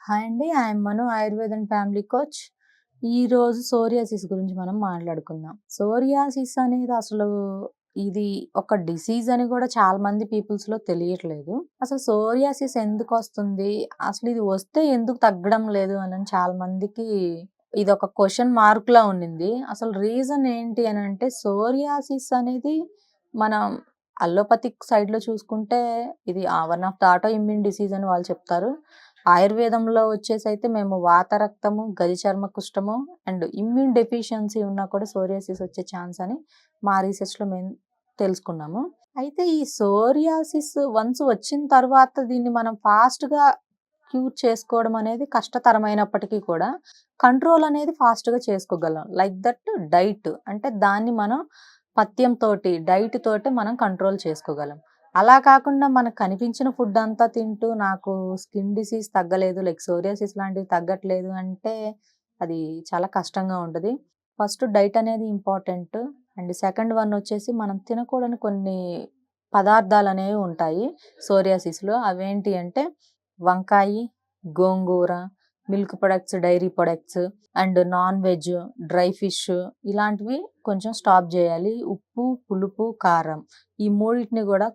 Hi అండి. I'm Manu Ayurved and family coach. ఈరోజు psoriasis గురించి మనం మాట్లాడుకుందాం. సోరియాసిస్ అనేది అసలు ఇది ఒక డిసీజ్ అని కూడా చాలా మంది పీపుల్స్‌లో తెలియట్లేదు. అసలు సోరియాసిస్ ఎందుకొస్తుంది? అసలు ఇది వస్తే ఎందుకు తగ్గడం లేదు అని చాలా మందికి ఇదొక క్వెషన్ మార్క్‌లా ఉండింది. అసలు రీజన్ ఏంటి అనంటే సోరియాసిస్ అనేది మనం అలోపతిక్ సైడ్‌లో చూసుకుంటే ఇది one of the auto immune disease అని వాళ్ళు చెప్తారు. ఆయుర్వేదంలో వచ్చేసైతే మేము వాతరక్తము, గజ చర్మ కుష్టము అండ్ ఇమ్యూన్ డెఫిషియన్సీ ఉన్నా కూడా సోరియాసిస్ వచ్చే ఛాన్స్ అని మా రీసెర్చ్‌లో మేము తెలుసుకున్నాము. అయితే ఈ సోరియాసిస్ వన్స్ వచ్చిన తర్వాత దీన్ని మనం ఫాస్ట్‌గా క్యూర్ చేసుకోవడం అనేది కష్టతరమైనప్పటికీ కూడా కంట్రోల్ అనేది ఫాస్ట్‌గా చేసుకోగలం. లైక్ దట్ డైట్ అంటే దాన్ని మనం పథ్యంతోటి, డైట్ తోటి మనం కంట్రోల్ చేసుకోగలం. అలా కాకుండా మనకు కనిపించిన ఫుడ్ అంతా తింటూ నాకు స్కిన్ డిసీజ్ తగ్గలేదు, లైక్ సోరియాసిస్ లాంటివి తగ్గట్లేదు అంటే అది చాలా కష్టంగా ఉంటది. ఫస్ట్ డైట్ అనేది ఇంపార్టెంట్. అండ్ సెకండ్ వన్ వచ్చేసి మనం తినకూడని కొన్ని పదార్థాలనేవి ఉంటాయి సోరియాసిస్‌లో. అవేంటి అంటే వంకాయి, గోంగూర, milk products, dairy products and non veg, dry fish ఇలాంటివి కొంచెం స్టాప్ చేయాలి. ఉప్పు, పులుపు, కారం ఈ మూడిటిని కూడా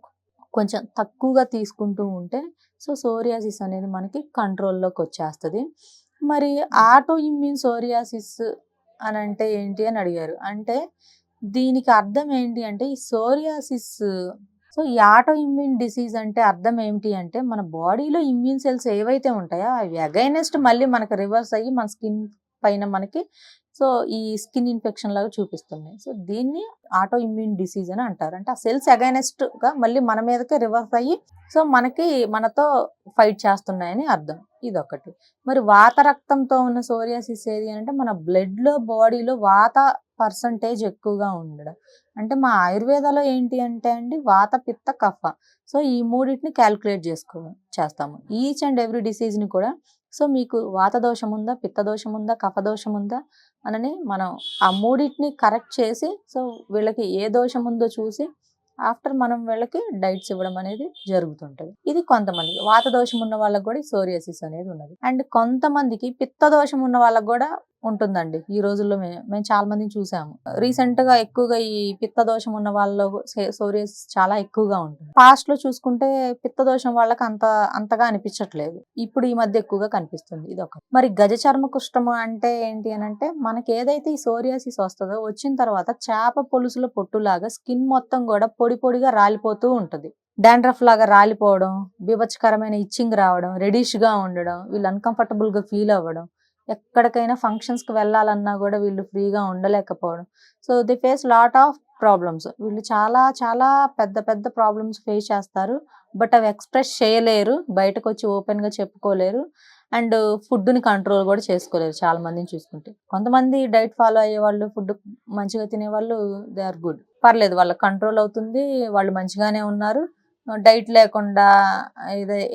కొంచెం తక్కువగా తీసుకుంటూ ఉంటే సోరియాసిస్ అనేది మనకి కంట్రోల్‌లోకి వచ్చేస్తది. మరి ఆటో ఇమ్యూన్ సోరియాసిస్ అని అంటే ఏంటి అని అడిగారు. అంటే దీనికి అర్థం ఏంటి అంటే ఈ సోరియాసిస్ ఈ ఆటో ఇమ్యూన్ డిసీజ్ అంటే అర్థం ఏంటి అంటే మన బాడీలో ఇమ్యూన్ సెల్స్ ఏవైతే ఉంటాయో అవి అగైనెస్ట్ మళ్ళీ మనకు రివర్స్ అయ్యి మన స్కిన్ పైన మనకి ఈ స్కిన్ ఇన్ఫెక్షన్ లాగా చూపిస్తున్నాయి. దీన్ని ఆటో ఇమ్యూన్ డిసీజ్ అని అంటారు. అంటే ఆ సెల్స్ అగైనెస్ట్‌గా మళ్ళీ మన మీదకే రివర్స్ అయ్యి మనకి మనతో ఫైట్ చేస్తున్నాయని అర్థం. ఇదొకటి. మరి వాత రక్తంతో ఉన్న సోరియాసిస్ ఏది అంటే మన బ్లడ్‌లో బాడీలో వాత పర్సంటేజ్ ఎక్కువగా ఉండడం. అంటే మా ఆయుర్వేదాలో ఏంటి అంటే అండి వాత, పిత్త, కఫ. ఈ మూడిటిని క్యాలిక్యులేట్ చేస్తాము. ఈచ్ అండ్ ఎవ్రీ డిసీజ్‌ని కూడా మీకు వాత దోషం ఉందా, పిత్త దోషం ఉందా, కఫ దోషం ఉందా అనని మనం ఆ మూడిటిని కరెక్ట్ చేసి వీళ్ళకి ఏ దోషం ఉందో చూసి ఆఫ్టర్ మనం వీళ్ళకి డైట్స్ ఇవ్వడం అనేది జరుగుతుంటది. ఇది కొంతమందికి వాత దోషం ఉన్న వాళ్ళకి కూడా సోరియాసిస్ అనేది ఉన్నది. అండ్ కొంతమందికి పిత్త దోషం ఉన్న వాళ్ళకి కూడా ఉంటుందండి. ఈ రోజుల్లో మేము చాలా మందిని చూసాము. రీసెంట్ గా ఎక్కువగా ఈ పిత్త దోషం ఉన్న వాళ్ళలో సోరియాసిస్ చాలా ఎక్కువగా ఉంటుంది. పాస్ట్ లో చూసుకుంటే పిత్త దోషం వాళ్ళకి అంతగా అనిపించట్లేదు. ఇప్పుడు ఈ మధ్య ఎక్కువగా కనిపిస్తుంది. ఇది ఒక. మరి గజ చర్మ కుష్టము అంటే ఏంటి అని అంటే మనకి ఏదైతే ఈ సోరియాసిస్ వస్తుందో వచ్చిన తర్వాత చేప పొలుసుల పొట్టులాగా స్కిన్ మొత్తం కూడా పొడి పొడిగా రాలిపోతూ ఉంటది. డాండ్రఫ్ లాగా రాలిపోవడం, బీభత్సకరమైన ఇచ్చింగ్ రావడం, రెడిష్ గా ఉండడం, వీళ్ళు అన్కంఫర్టబుల్ గా ఫీల్ అవ్వడం, ఎక్కడికైనా ఫంక్షన్స్కి వెళ్ళాలన్నా కూడా వీళ్ళు ఫ్రీగా ఉండలేకపోవడం. They face lot of problems. వీళ్ళు చాలా చాలా పెద్ద పెద్ద ప్రాబ్లమ్స్ ఫేస్ చేస్తారు. బట్ అవి ఎక్స్ప్రెస్ చేయలేరు, బయటకు వచ్చి ఓపెన్గా చెప్పుకోలేరు. అండ్ ఫుడ్ని కంట్రోల్ కూడా చేసుకోలేరు చాలా మందిని చూసుకుంటే. కొంతమంది డైట్ ఫాలో అయ్యే వాళ్ళు, ఫుడ్ మంచిగా తినేవాళ్ళు దే ఆర్ గుడ్, పర్లేదు, వాళ్ళకి కంట్రోల్ అవుతుంది, వాళ్ళు మంచిగానే ఉన్నారు. డైట్ లేకుండా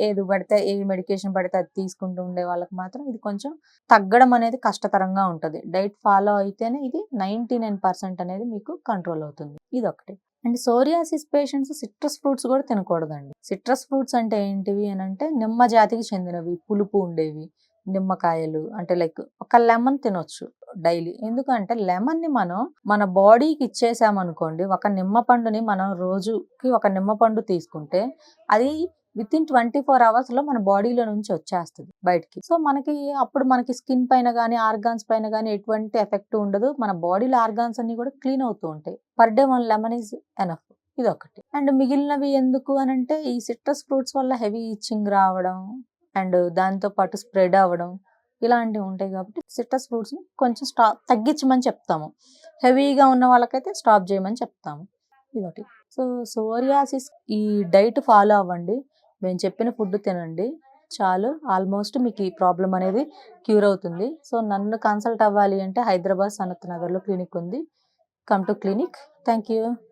ఏది పడితే ఏ మెడికేషన్ పడితే అది తీసుకుంటూ ఉండే వాళ్ళకి మాత్రం ఇది కొంచెం తగ్గడం అనేది కష్టతరంగా ఉంటుంది. డైట్ ఫాలో అయితేనే ఇది 99% అనేది మీకు కంట్రోల్ అవుతుంది. ఇదొకటి. And psoriasis patients citrus fruits కూడా తినకూడదండి. సిట్రస్ ఫ్రూట్స్ అంటే ఏంటివి అని అంటే నిమ్మ జాతికి చెందినవి, పులుపు ఉండేవి. నిమ్మకాయలు అంటే లైక్ ఒక లెమన్ తినొచ్చు డైలీ. ఎందుకంటే లెమన్ ని మనం మన బాడీకి ఇచ్చేసామనుకోండి, ఒక నిమ్మ పండుని మనం రోజుకి ఒక నిమ్మ పండు తీసుకుంటే అది వితిన్ 24 hours లో మన బాడీలో నుంచి వచ్చేస్తుంది బయటికి. అప్పుడు మనకి స్కిన్ పైన కానీ ఆర్గాన్స్ పైన కానీ ఎటువంటి ఎఫెక్ట్ ఉండదు. మన బాడీలో ఆర్గాన్స్ అన్ని కూడా క్లీన్ అవుతూ ఉంటాయి. Per day 1 lemon is enough. ఇదొకటి. అండ్ మిగిలినవి ఎందుకు అని అంటే ఈ సిట్రస్ ఫ్రూట్స్ వల్ల హెవీ ఇచ్చింగ్ రావడం అండ్ దాంతో పాటు స్ప్రెడ్ అవ్వడం ఇలాంటివి ఉంటాయి. కాబట్టి సిట్రస్ ఫ్రూట్స్ని కొంచెం తగ్గించమని చెప్తాము. హెవీగా ఉన్న వాళ్ళకైతే స్టాప్ చేయమని చెప్తాము. ఇదొకటి. సోరియాసిస్ ఈ డైట్ ఫాలో అవ్వండి, మేము చెప్పిన ఫుడ్ తినండి, చాలు. ఆల్మోస్ట్ మీకు ఈ ప్రాబ్లం అనేది క్యూర్ అవుతుంది. నన్ను కన్సల్ట్ అవ్వాలి అంటే హైదరాబాద్ సనత్ నగర్లో క్లినిక్ ఉంది. Come to clinic. Thank you.